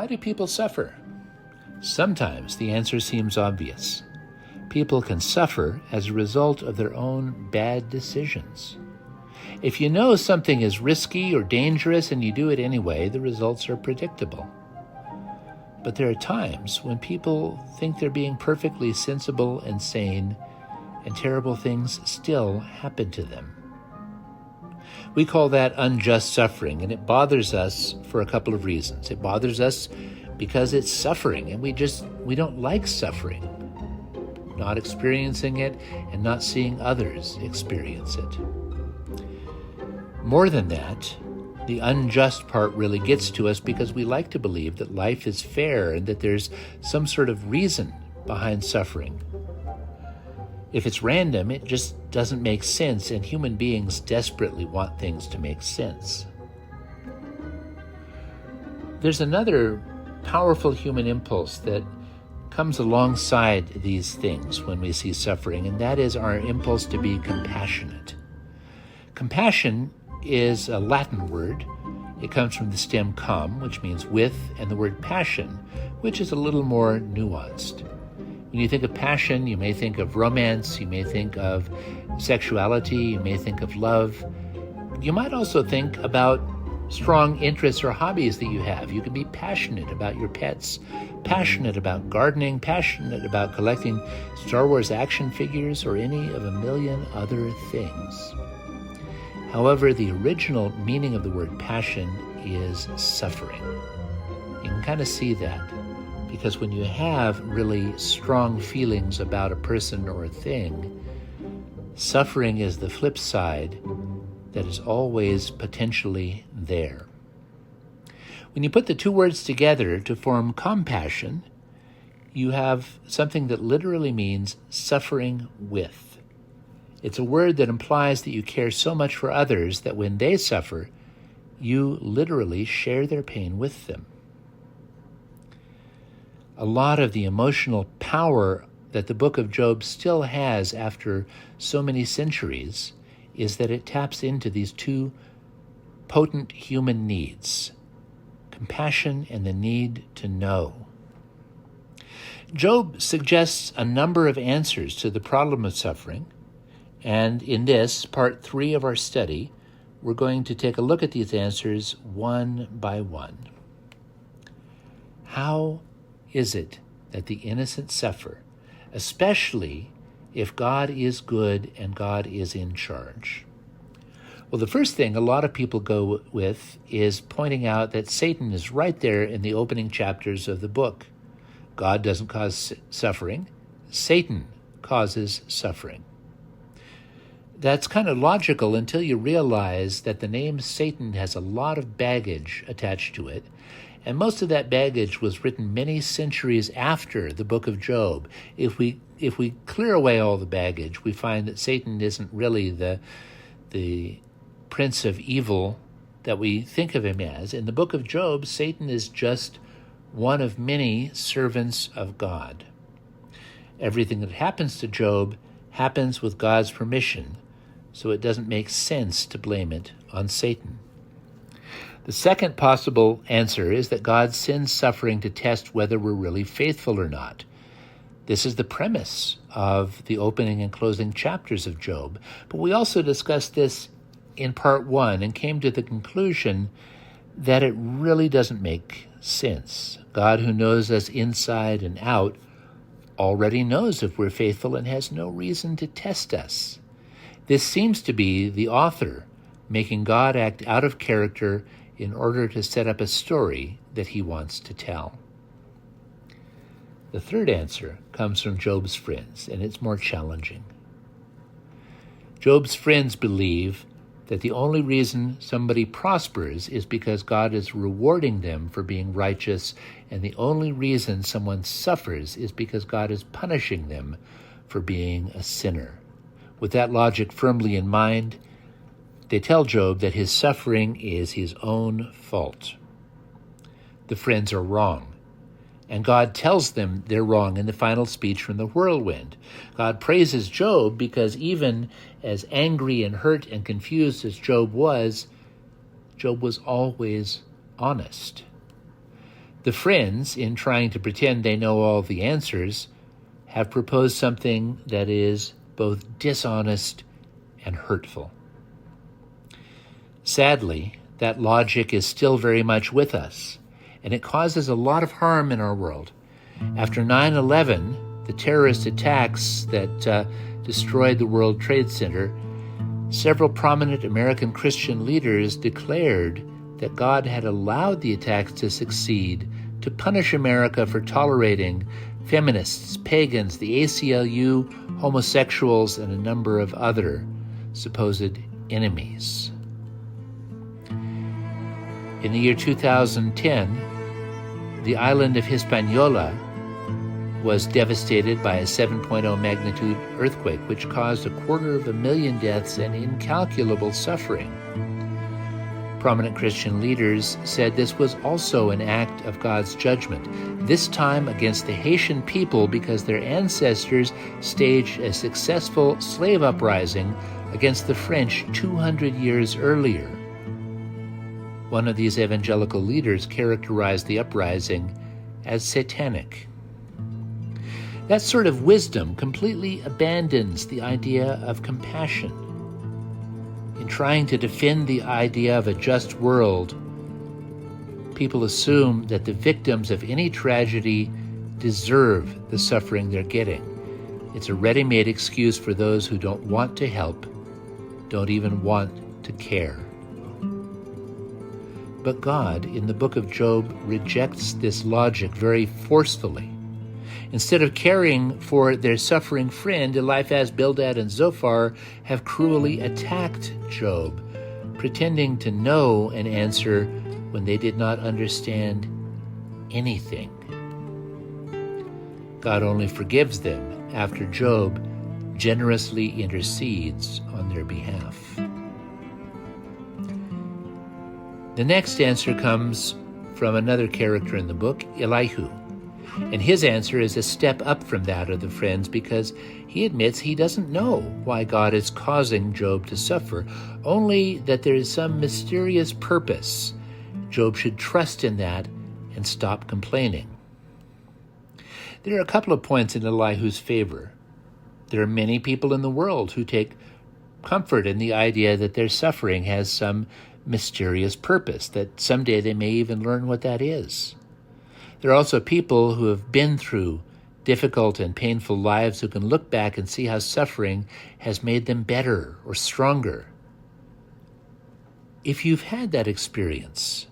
Why do people suffer? Sometimes the answer seems obvious. People can suffer as a result of their own bad decisions. If you know something is risky or dangerous and you do it anyway, the results are predictable. But there are times when people think they're being perfectly sensible and sane, and terrible things still happen to them. We call that unjust suffering, and it bothers us for a couple of reasons. It bothers us because it's suffering, and we don't like suffering, not experiencing it and not seeing others experience it. More than that, the unjust part really gets to us because we like to believe that life is fair and that there's some sort of reason behind suffering. If it's random, it just doesn't make sense, and human beings desperately want things to make sense. There's another powerful human impulse that comes alongside these things when we see suffering, and that is our impulse to be compassionate. Compassion is a Latin word. It comes from the stem com, which means with, and the word passion, which is a little more nuanced. When you think of passion, you may think of romance, you may think of sexuality, you may think of love. You might also think about strong interests or hobbies that you have. You can be passionate about your pets, passionate about gardening, passionate about collecting Star Wars action figures, or any of a million other things. However, the original meaning of the word passion is suffering. You can kind of see that, because when you have really strong feelings about a person or a thing, suffering is the flip side that is always potentially there. When you put the two words together to form compassion, you have something that literally means suffering with. It's a word that implies that you care so much for others that when they suffer, you literally share their pain with them. A lot of the emotional power that the book of Job still has after so many centuries is that it taps into these two potent human needs, compassion and the need to know. Job suggests a number of answers to the problem of suffering, and in this, part 3 of our study, we're going to take a look at these answers one by one. How is it that the innocent suffer, especially if God is good and God is in charge? Well, the first thing a lot of people go with is pointing out that Satan is right there in the opening chapters of the book. God doesn't cause suffering. Satan causes suffering. That's kind of logical until you realize that the name Satan has a lot of baggage attached to it, and most of that baggage was written many centuries after the book of Job. If we clear away all the baggage, we find that Satan isn't really the prince of evil that we think of him as. In the book of Job, Satan is just one of many servants of God. Everything that happens to Job happens with God's permission, so it doesn't make sense to blame it on Satan. The second possible answer is that God sends suffering to test whether we're really faithful or not. This is the premise of the opening and closing chapters of Job. But we also discussed this in part 1 and came to the conclusion that it really doesn't make sense. God, who knows us inside and out, already knows if we're faithful and has no reason to test us. This seems to be the author making God act out of character in order to set up a story that he wants to tell. The third answer comes from Job's friends, and it's more challenging. Job's friends believe that the only reason somebody prospers is because God is rewarding them for being righteous, and the only reason someone suffers is because God is punishing them for being a sinner. With that logic firmly in mind, they tell Job that his suffering is his own fault. The friends are wrong, and God tells them they're wrong in the final speech from the whirlwind. God praises Job because even as angry and hurt and confused as Job was always honest. The friends, in trying to pretend they know all the answers, have proposed something that is both dishonest and hurtful. Sadly, that logic is still very much with us, and it causes a lot of harm in our world. After 9/11, the terrorist attacks that destroyed the World Trade Center, several prominent American Christian leaders declared that God had allowed the attacks to succeed to punish America for tolerating feminists, pagans, the ACLU, homosexuals, and a number of other supposed enemies. In the year 2010, the island of Hispaniola was devastated by a 7.0 magnitude earthquake, which caused 250,000 deaths and incalculable suffering. Prominent Christian leaders said this was also an act of God's judgment, this time against the Haitian people because their ancestors staged a successful slave uprising against the French 200 years earlier. One of these evangelical leaders characterized the uprising as satanic. That sort of wisdom completely abandons the idea of compassion. In trying to defend the idea of a just world, people assume that the victims of any tragedy deserve the suffering they're getting. It's a ready-made excuse for those who don't want to help, don't even want to care. But God, in the book of Job, rejects this logic very forcefully. Instead of caring for their suffering friend, Eliphaz, Bildad, and Zophar have cruelly attacked Job, pretending to know an answer when they did not understand anything. God only forgives them after Job generously intercedes on their behalf. The next answer comes from another character in the book, Elihu. And his answer is a step up from that of the friends because he admits he doesn't know why God is causing Job to suffer, only that there is some mysterious purpose. Job should trust in that and stop complaining. There are a couple of points in Elihu's favor. There are many people in the world who take comfort in the idea that their suffering has some mysterious purpose, that someday they may even learn what that is. There are also people who have been through difficult and painful lives who can look back and see how suffering has made them better or stronger. If you've had that experience,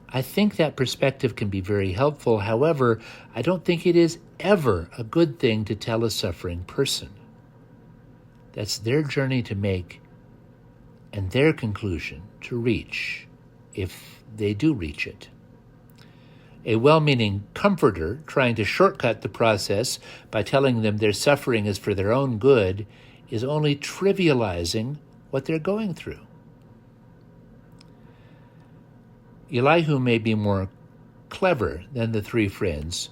I think that perspective can be very helpful. However, I don't think it is ever a good thing to tell a suffering person. That's their journey to make and their conclusion to reach, if they do reach it. A well-meaning comforter trying to shortcut the process by telling them their suffering is for their own good is only trivializing what they're going through. Elihu may be more clever than the three friends,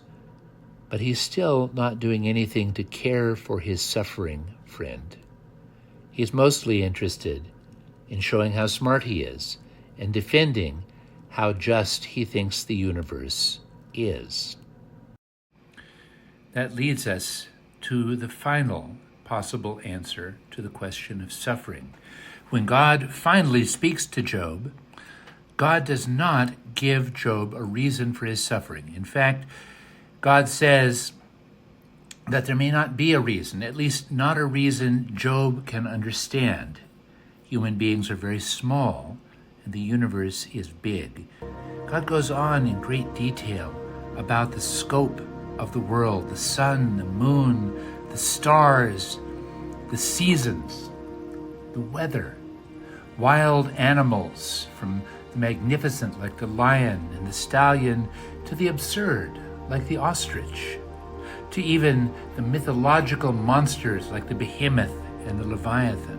but he's still not doing anything to care for his suffering friend. He's mostly interested in showing how smart he is and defending how just he thinks the universe is. That leads us to the final possible answer to the question of suffering. When God finally speaks to Job, God does not give Job a reason for his suffering. In fact, God says that there may not be a reason, at least not a reason Job can understand. Human beings are very small, and the universe is big. God goes on in great detail about the scope of the world, the sun, the moon, the stars, the seasons, the weather, wild animals, from the magnificent like the lion and the stallion to the absurd like the ostrich, to even the mythological monsters like the behemoth and the leviathan.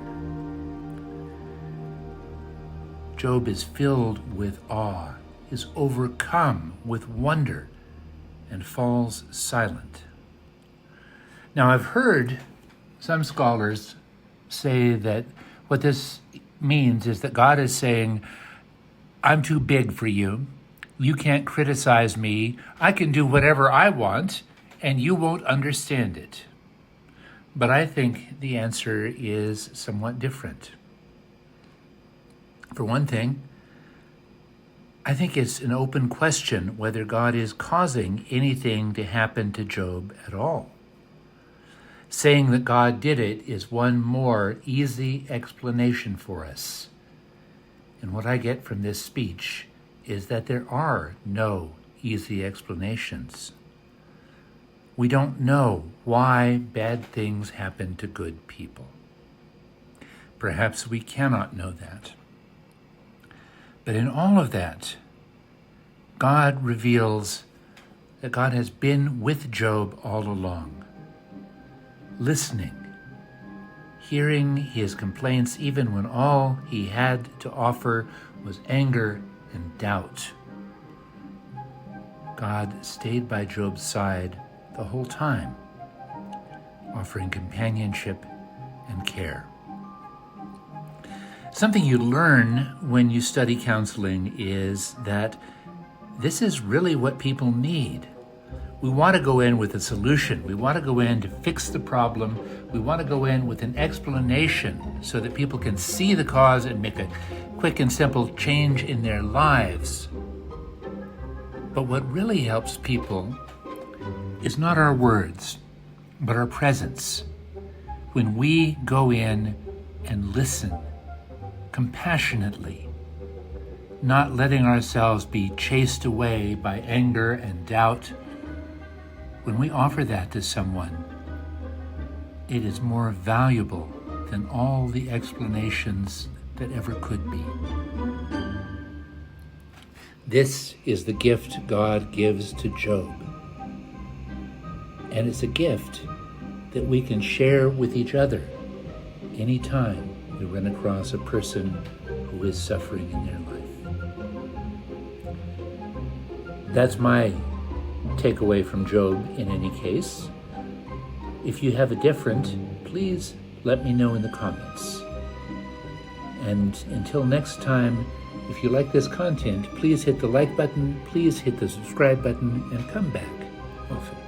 Job is filled with awe, is overcome with wonder, and falls silent. Now, I've heard some scholars say that what this means is that God is saying, I'm too big for you. You can't criticize me. I can do whatever I want, and you won't understand it. But I think the answer is somewhat different. For one thing, I think it's an open question whether God is causing anything to happen to Job at all. Saying that God did it is one more easy explanation for us. And what I get from this speech is that there are no easy explanations. We don't know why bad things happen to good people. Perhaps we cannot know that. But in all of that, God reveals that God has been with Job all along, listening, hearing his complaints even when all he had to offer was anger and doubt. God stayed by Job's side the whole time, offering companionship and care. Something you learn when you study counseling is that this is really what people need. We want to go in with a solution. We want to go in to fix the problem. We want to go in with an explanation so that people can see the cause and make a quick and simple change in their lives. But what really helps people is not our words, but our presence. When we go in and listen compassionately, not letting ourselves be chased away by anger and doubt, when we offer that to someone, it is more valuable than all the explanations that ever could be. This is the gift God gives to Job. And it's a gift that we can share with each other anytime we run across a person who is suffering in their life. That's my takeaway from Job in any case. If you have a different, please let me know in the comments. And until next time, if you like this content, please hit the like button, please hit the subscribe button, and come back often.